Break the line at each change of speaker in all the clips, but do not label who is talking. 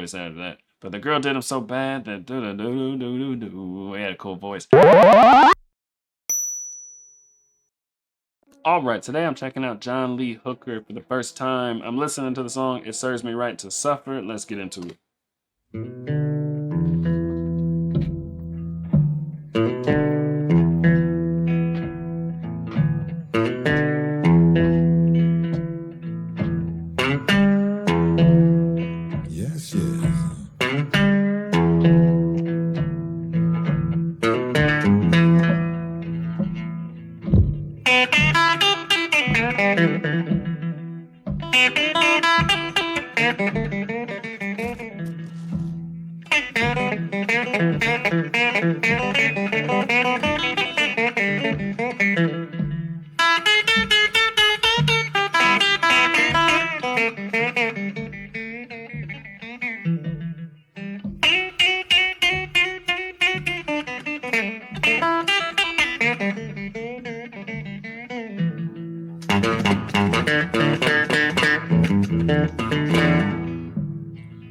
voice after that. But the girl did him so bad that he had a cool voice. All right, today I'm checking out John Lee Hooker for the first time. I'm listening to the song It Serves Me Right to Suffer. Let's get into it.
Yes.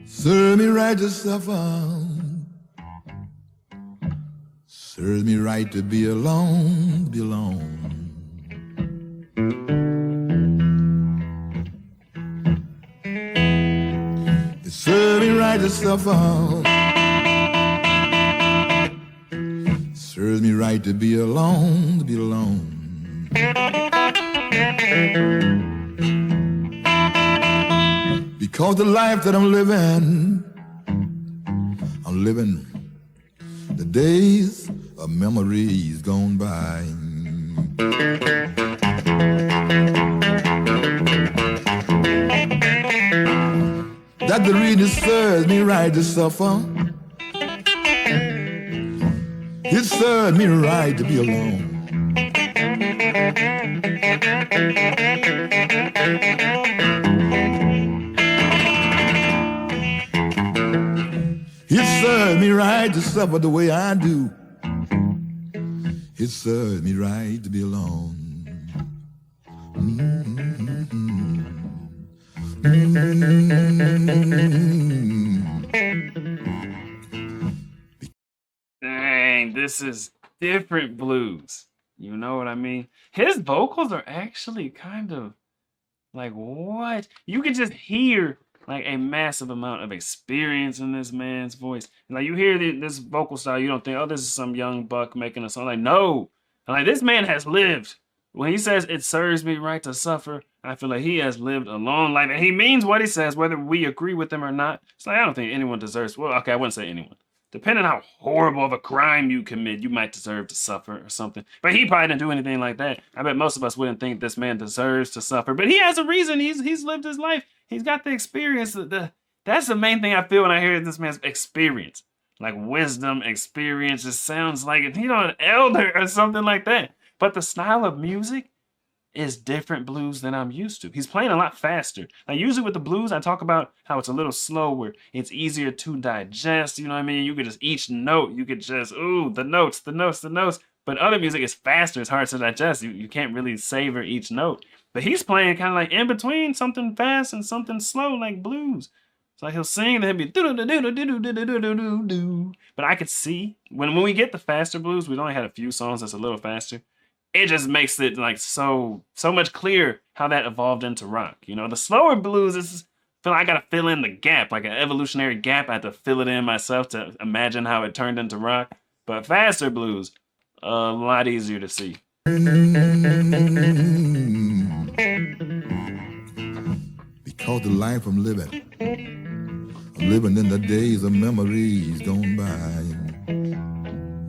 Serve me right to suffer. Serves me right to be alone, It serves me right to suffer. Serves me right to be alone, Because the life that I'm living the days of memories gone by. That the reason serves me right to suffer. It serves me right to be alone. It serves me right to suffer the way I do. It serves me right to be alone.
Dang, this is different blues. You know what I mean? His vocals are actually kind of like, what? You can just hear like a massive amount of experience in this man's voice. Like you hear this vocal style, you don't think, oh, this is some young buck making a song. Like, no. Like this man has lived. When he says it serves me right to suffer, I feel like he has lived a long life. And he means what he says, whether we agree with him or not. It's like, I don't think anyone deserves, well, okay, I wouldn't say anyone. Depending on how horrible of a crime you commit, you might deserve to suffer or something. But he probably didn't do anything like that. I bet most of us wouldn't think this man deserves to suffer. But he has a reason. He's lived his life. He's got the experience. That's the main thing I feel when I hear this man's experience. Like wisdom, experience. It sounds like, an elder or something like that. But the style of music is different blues than I'm used to. He's playing a lot faster. Like usually with the blues, I talk about how it's a little slower. It's easier to digest. You know what I mean? You could just, each note, you could just, ooh, the notes. But other music is faster. It's hard to digest. You can't really savor each note. But he's playing kind of like in between something fast and something slow, like blues. It's like he'll sing and he'll be do. But I could see when we get the faster blues, we've only had a few songs that's a little faster. It just makes it like so much clearer how that evolved into rock. You know, the slower blues is feel like I gotta fill in the gap, like an evolutionary gap. I had to fill it in myself to imagine how it turned into rock. But faster blues, a lot easier to see.
Because the life I'm living in the days of memories gone by.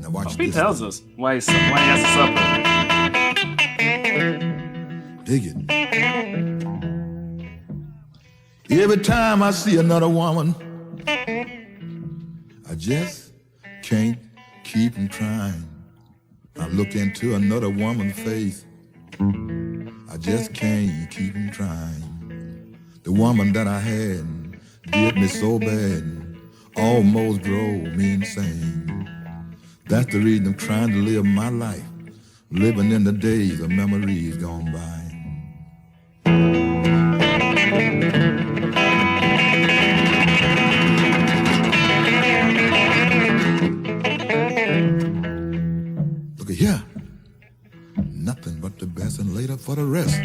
Now watch
He
this.
tells us why he has to suffer.
Dig it. Every time I see another woman, I just can't keep from trying. I look into another woman's face, I just can't keep from trying. The woman that I had did me so bad, almost drove me insane. That's the reason I'm trying to live my life, living in the days of memories gone by. for the rest.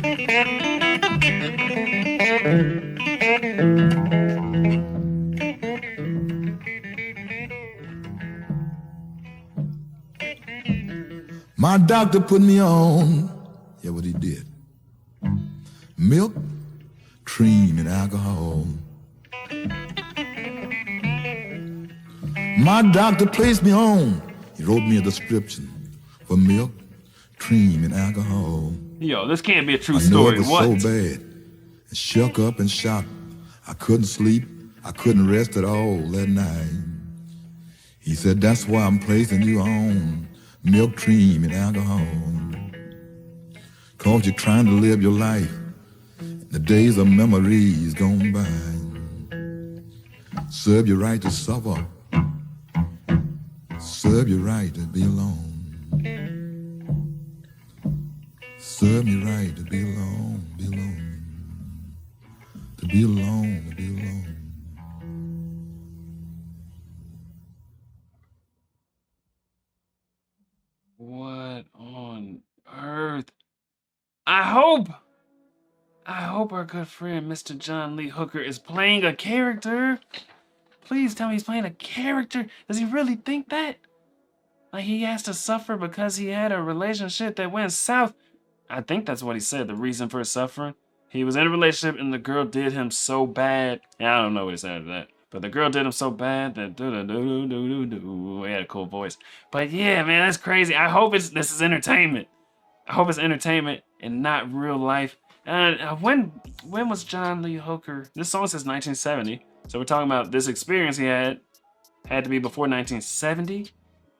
My doctor put me on, yeah, what he did. Milk, cream, and alcohol. My doctor placed me on. He wrote me a description for milk, cream, and alcohol.
Yo, this can't be a true
I know
story.
it was
What?
so bad. I shook up and shocked. I couldn't sleep. I couldn't rest at all that night. He said, that's why I'm placing you on milk, cream, and alcohol. 'Cause you're trying to live your life. The days of memories gone by. Serve your right to suffer. Serve your right to be alone. Serve your right to be alone, be alone. To be alone, to be alone.
What on earth? I hope our good friend Mr. John Lee Hooker is playing a character. Please tell me he's playing a character. Does he really think that? Like he has to suffer because he had a relationship that went south? I think that's what he said, the reason for his suffering. He was in a relationship and the girl did him so bad. Yeah, I don't know what he said after that. But the girl did him so bad that do. He had a cool voice. But yeah, man, that's crazy. I hope this is entertainment. I hope it's entertainment and not real life. When was John Lee Hooker? This song says 1970. So we're talking about this experience he had to be before 1970.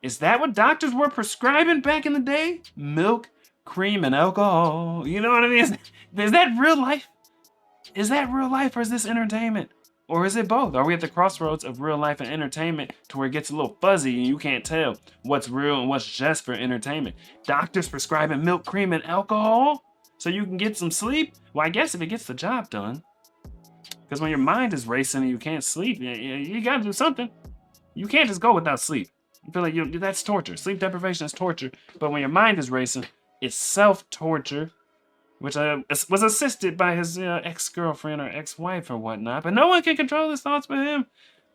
Is that what doctors were prescribing back in the day? Milk, cream, and alcohol. You know what I mean? Is that real life? Is that real life or is this entertainment? Or is it both? Are we at the crossroads of real life and entertainment to where it gets a little fuzzy and you can't tell what's real and what's just for entertainment? Doctors prescribing milk, cream, and alcohol so you can get some sleep? Well, I guess if it gets the job done. Because when your mind is racing and you can't sleep, you gotta do something. You can't just go without sleep. You feel like that's torture. Sleep deprivation is torture. But when your mind is racing, it's self-torture, which was assisted by his ex-girlfriend or ex-wife or whatnot. But no one can control his thoughts but him.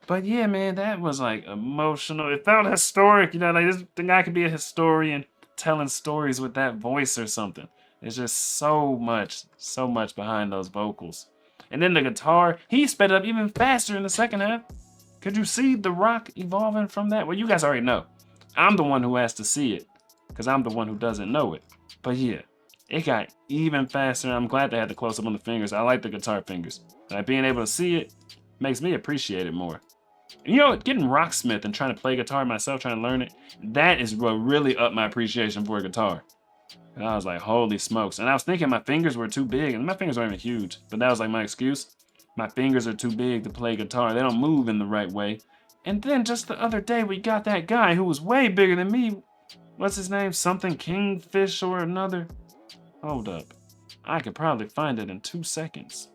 But yeah, man, that was like emotional. It felt historic. You know, like the guy could be a historian telling stories with that voice or something. There's just so much behind those vocals. And then the guitar, he sped up even faster in the second half. Could you see the rock evolving from that? Well, you guys already know. I'm the one who has to see it because I'm the one who doesn't know it. But yeah, it got even faster. I'm glad they had the close-up on the fingers. I like the guitar fingers. Like being able to see it makes me appreciate it more. And you know, getting Rocksmith and trying to play guitar myself, trying to learn it, that is what really upped my appreciation for a guitar. And I was like, holy smokes. And I was thinking my fingers were too big, and my fingers weren't even huge, but that was like my excuse. My fingers are too big to play guitar. They don't move in the right way. And then just the other day, we got that guy who was way bigger than me. What's his name? Something Kingfish or another? Hold up. I could probably find it in 2 seconds.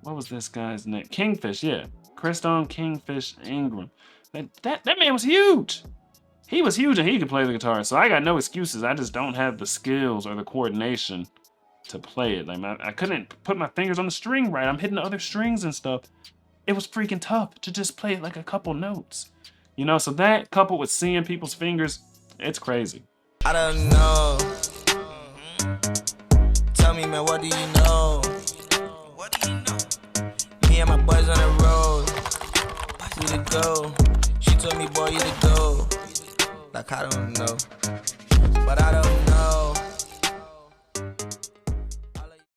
What was this guy's name? Kingfish, yeah. Christone Kingfish Ingram. That man was huge. He was huge and he could play the guitar, so I got no excuses. I just don't have the skills or the coordination to play it. Like I couldn't put my fingers on the string right. I'm hitting the other strings and stuff. It was freaking tough to just play like a couple notes. You know, so that coupled with seeing people's fingers, it's crazy.
I don't know. Tell me, man, what do you know? What do you know? Me and my boys on the road. You to go. She told me, boy, you to go. Like I don't know. But I don't know.